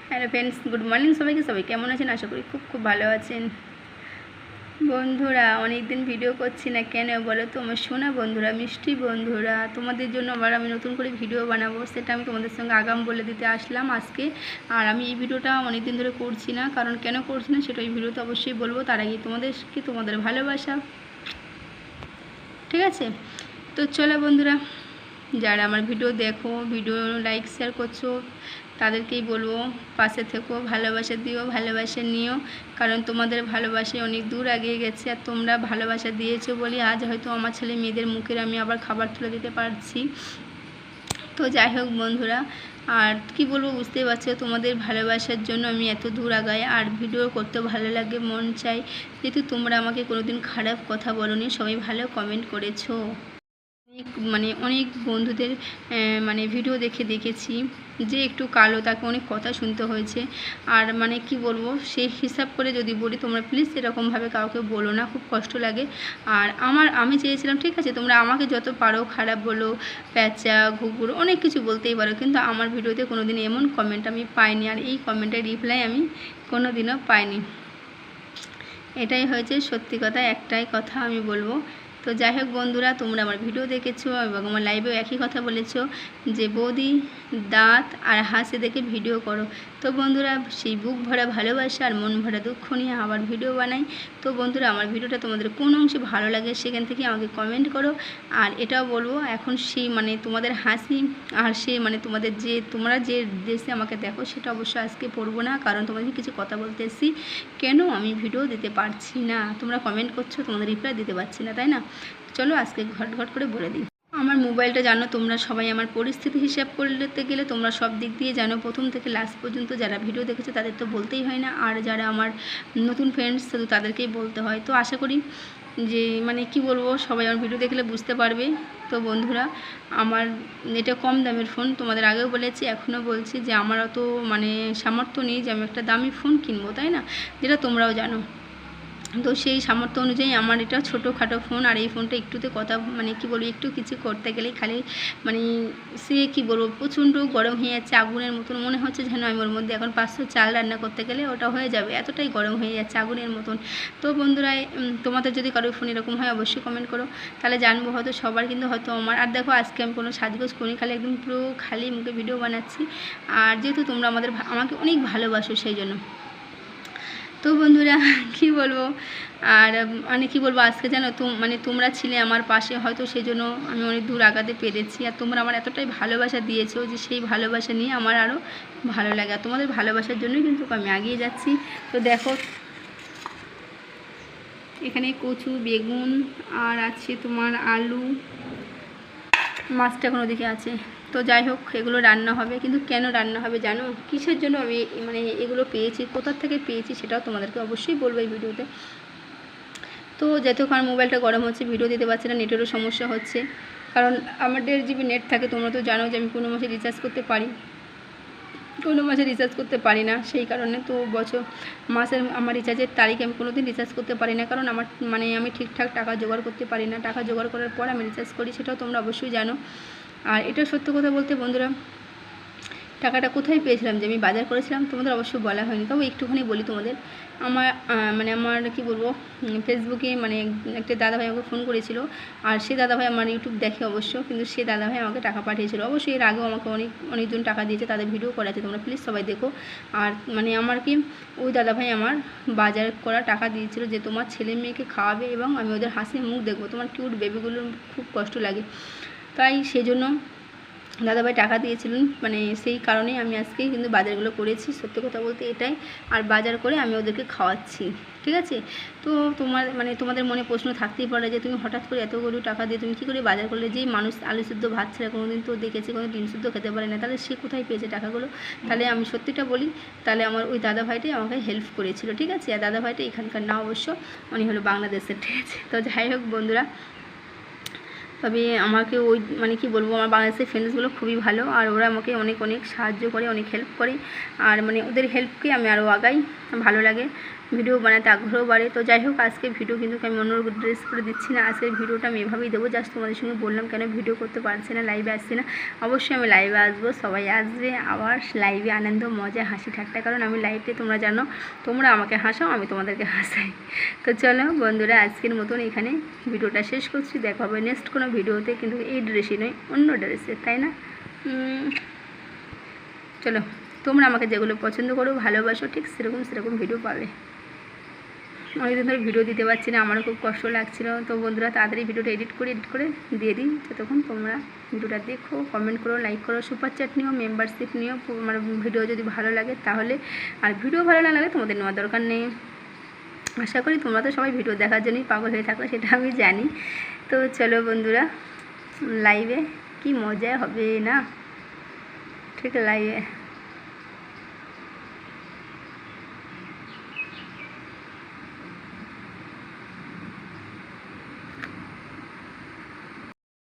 Hello friends, good morning সবাইকে। সবাই কেমন আছেন? আশা করি খুব খুব ভালো আছেন। বন্ধুরা, অনেক দিন ভিডিও করছি না কেন বলো তো? আমার শোনা বন্ধুরা, মিষ্টি বন্ধুরা, তোমাদের জন্য আবার আমি নতুন করে ভিডিও বানাবো, সেটা আমি তোমাদের সঙ্গে আগাম বলে দিতে আসলাম আজকে। আর আমি এই ভিডিওটা অনেক দিন ধরে করছি না, কারণ কেন করছি না সেটা এই ভিডিওতে অবশ্যই বলবো। তার আগে তোমাদের ভালোবাসা, ঠিক আছে? তো চলো বন্ধুরা, যারা আমার ভিডিও দেখো, ভিডিও লাইক শেয়ার করছো, তাদেরকেই বলবো পাশে থেকো, ভালোবাসা দিও, ভালোবাসা নিও। কারণ তোমাদের ভালোবাসায় অনেক দূর এগিয়ে গেছে, আর তোমরা ভালোবাসা দিয়েছো বলে আজ হয়তো আমার ছেলে মেয়েদের মুখের আমি আবার খাবার তুলে দিতে পারছি। তো যাই হোক বন্ধুরা, আর কি বলবো বুঝতেই পারছো, তোমাদের ভালোবাসার জন্য আমি এত দূর আগাই, আর ভিডিও করতে ভালো লাগে, মন চাই। যেহেতু তোমরা আমাকে কোনোদিন খারাপ কথা বলোনি, সবাই ভালো কমেন্ট করেছো। অনেক বন্ধুদের ভিডিও দেখেছি যে একটু কালো, তাকে অনেক কথা শুনতে হয়েছে। আর কি বলবো, সেই হিসাব করে যদি বলি, তোমরা প্লিজ এরকমভাবে কাউকে বলো না, খুব কষ্ট লাগে। আর আমি চেয়েছিলাম, ঠিক আছে তোমরা আমাকে যত পারো খারাপ বলো, প্যাঁচা ঘুঘুর অনেক কিছু বলতেই পারো, কিন্তু আমার ভিডিওতে কোনো দিন এমন কমেন্ট আমি পাইনি, আর এই কমেন্টের রিপ্লাই আমি কোনো দিনও পাইনি। এটাই হয়েছে সত্যি কথা, একটাই কথা আমি বলবো। তো যাই হোক বন্ধুরা, তোমরা আমার ভিডিও দেখেছো এবং আমার লাইভেও একই কথা বলেছো যে বৌদি দাঁত আর হাসি দেখে ভিডিও করো। তো বন্ধুরা, সেই বুক ভরা ভালোবাসা আর মন ভরা দুঃখ নিয়ে আবার ভিডিও বানাই। তো বন্ধুরা, আমার ভিডিওটা তোমাদের কোন অংশে ভালো লাগে সেখান থেকে আমাকে কমেন্ট করো। আর এটাও বলবো, এখন সেই তোমাদের হাসি আর তোমরা যে দেশে আমাকে দেখো, সেটা অবশ্যই আজকে পড়বো না, কারণ তোমাদের কিছু কথা বলতে এসেছি। কেন আমি ভিডিও দিতে পারছি না, তোমরা কমেন্ট করছো, তোমাদের রিপ্লাই দিতে পারছি না, তাই না? চলো আজকে ঘট করে বলে দিই। আমার মোবাইলটা জানো তোমরা সবাই, আমার পরিস্থিতি হিসাব করতে গেলে তোমরা সব দিক দিয়ে জানো, প্রথম থেকে লাস্ট পর্যন্ত যারা ভিডিও দেখেছে তাদের তো বলতেই হয় না, আর যারা আমার নতুন ফ্রেন্ডস শুধু তাদেরকেই বলতে হয়। তো আশা করি যে কি বলবো, সবাই আমার ভিডিও দেখলে বুঝতে পারবে। তো বন্ধুরা, আমার এটা কম দামের ফোন, তোমাদের আগেও বলেছি, এখনও বলছি যে আমার অত সামর্থ্য নেই যে আমি একটা দামি ফোন কিনবো, তাই না? যেটা তোমরাও জানো। তো সেই সামর্থ্য অনুযায়ী আমার এটা ছোটোখাটো ফোন, আর এই ফোনটা একটুতে কথা কি বলবো, একটু কিছু করতে গেলেই খালি সে কি বলবো, প্রচণ্ড গরম হয়ে যাচ্ছে, আগুনের মতন মনে হচ্ছে যেন আমি ওর মধ্যে এখন 500 চাল রান্না করতে গেলে ওটা হয়ে যাবে, এতটাই গরম হয়ে যাচ্ছে আগুনের মতন। তো বন্ধুরা, তোমাদের যদি কারোর ফোন এরকম হয় অবশ্যই কমেন্ট করো, তাহলে জানবো হয়তো সবার, কিন্তু হয়তো আমার। আর দেখো, আজকে আমি কোনো সাজগোজ করি, খালি একদম পুরো খালি মুখে ভিডিও বানাচ্ছি। আর যেহেতু তোমরা আমাকে অনেক ভালোবাসো, সেই জন্য। তো বন্ধুরা, কি বলবো, আর কি বলবো, আজকে জানো তো তোমরা ছিলে আমার পাশে, হয়তো সেই জন্য আমি অনেক দূর আগাতে পেরেছি। আর তোমরা আমার এতটাই ভালোবাসা দিয়েছো যে সেই ভালোবাসা নিয়ে আমার আরও ভালো লাগে, আর তোমাদের ভালোবাসার জন্যই কিন্তু আমি এগিয়ে যাচ্ছি। তো দেখো, এখানে কচু, বেগুন, আর আছে তোমার আলু, মাছটা কোনো দিকে আছে। তো যাই হোক, এগুলো রান্না হবে, কিন্তু কেন রান্না হবে জানো? কিসের জন্য আমি এগুলো পেয়েছি, কোথা থেকে পেয়েছি, সেটাও তোমাদেরকে অবশ্যই বলবো এই ভিডিওতে। তো যতক্ষণ মোবাইলটা গরম হচ্ছে, ভিডিও দিতে পারছি না, নেটেরও সমস্যা হচ্ছে, কারণ আমার 1.5 GB নেট থাকে। তোমরা তো জানো যে আমি কোনো মাসে রিচার্জ করতে পারি, কোনো মাসে রিচার্জ করতে পারি না, সেই কারণে তো মাসের আমার রিচার্জের তারিখে আমি কোনো দিন রিচার্জ করতে পারি না, কারণ আমার আমি ঠিকঠাক টাকা জোগাড় করতে পারি না। টাকা জোগাড় করার পর আমি রিচার্জ করি, সেটাও তোমরা অবশ্যই জানো। আর এটা সত্য কথা বলতে বন্ধুরা, টাকাটা কোথায় পেয়েছিলাম যে আমি বাজার করেছিলাম, তোমাদের অবশ্যই বলা হয়নি, তবে একটুখানি বলি তোমাদের। আমার কি বলবো, ফেসবুকে একটা দাদাভাই আমাকে ফোন করেছিল, আর সে দাদাভাই আমার ইউটিউব দেখে অবশ্য, কিন্তু সে দাদাভাই আমাকে টাকা পাঠিয়েছিল। অবশ্যই এর আগেও আমাকে অনেকজন টাকা দিয়েছে, তাদের ভিডিও করা আছে, তোমরা প্লিজ সবাই দেখো। আর আমার ওই দাদাভাই আমার বাজার করা টাকা দিয়েছিল, যে তোমার ছেলে মেয়েকে খাওয়াবে এবং আমি ওদের হাসি মুখ দেখবো, তোমার কিউট বেবিগুলোর খুব কষ্ট লাগে, তাই সেজন্য দাদাভাই টাকা দিয়েছিলেন, সেই কারণেই আমি আজকে কিন্তু বাজারগুলো করেছি, সত্যি কথা বলতে এটাই। আর বাজার করে আমি ওদেরকে খাওয়াচ্ছি, ঠিক আছে? তো তোমাদের মনে প্রশ্ন থাকতেই পারে যে তুমি হঠাৎ করে এতগুলো টাকা দিয়ে তুমি কী করে বাজার করলে? যেই মানুষ আলু সিদ্ধ ভাত ছাড়া কোনো দিন তো দেখেছি, কোনো ডিম সিদ্ধ খেতে পারে না, তাহলে সে কোথায় পেয়েছে টাকাগুলো? তাহলে আমি সত্যিটা বলি, তাহলে আমার ওই দাদাভাইটাই আমাকে হেল্প করেছিল, ঠিক আছে? আর দাদাভাইটা এখানকার না অবশ্য, উনি হলো বাংলাদেশের, ঠিক আছে? তো যাই হোক বন্ধুরা, তবে আমাকে ওই কি বলবো, আমার বাংলাদেশের ফ্রেন্ডসগুলো খুবই ভালো, আর ওরা আমাকে অনেক সাহায্য করে, অনেক হেল্প করে, আর ওদের হেল্পকে আমি আরও আগাই, ভালো লাগে। ভিডিও বানাতে আগ্রহ বাড়ে। তো যাই হোক, আজকে ভিডিও কিন্তু আমি অন্য ড্রেস করে দিচ্ছি না, আজকের ভিডিওটা আমি এভাবেই দেবো। জাস্ট তোমাদের সঙ্গে বললাম কেন ভিডিও করতে পারছি না, লাইভে আসছি না। অবশ্যই আমি লাইভে আসবো, সবাই আসবে আবার লাইভে, আনন্দ মজা হাসি ঠাট্টা, কারণ আমি লাইভে তোমরা জানো তোমরা আমাকে হাসাও, আমি তোমাদেরকে হাসাই। তো চলো বন্ধুরা, আজকের মতন এখানে ভিডিওটা শেষ করছি। দেখা হবে নেক্সট কোনো ভিডিওতে, কিন্তু এই ড্রেসই নয়, অন্য ড্রেসে, তাই না? চলো, তোমরা আমাকে যেগুলো পছন্দ করো ভালোবাসো ঠিক সেরকম ভিডিও পাবে। অনেকদিন ধরে ভিডিও দিতে পারছি না, আমারও খুব কষ্ট লাগছিলো। তো বন্ধুরা, তাড়াতাড়ি ভিডিওটা এডিট করে দিয়ে দিই। ততক্ষণ তোমরা ভিডিওটা দেখো, কমেন্ট করো, লাইক করো, সুপার চ্যাট নিও, মেম্বারশিপ নিও। মানে ভিডিও যদি ভালো লাগে তাহলে, আর ভিডিও ভালো না লাগে তোমাদের নেওয়ার দরকার নেই। আশা করি তোমরা তো সবাই ভিডিও দেখার জন্যই পাগল হয়ে থাকো, সেটা আমি জানি। তো চলো বন্ধুরা, লাইভে কি মজা হবে না, ঠিক লাইভে।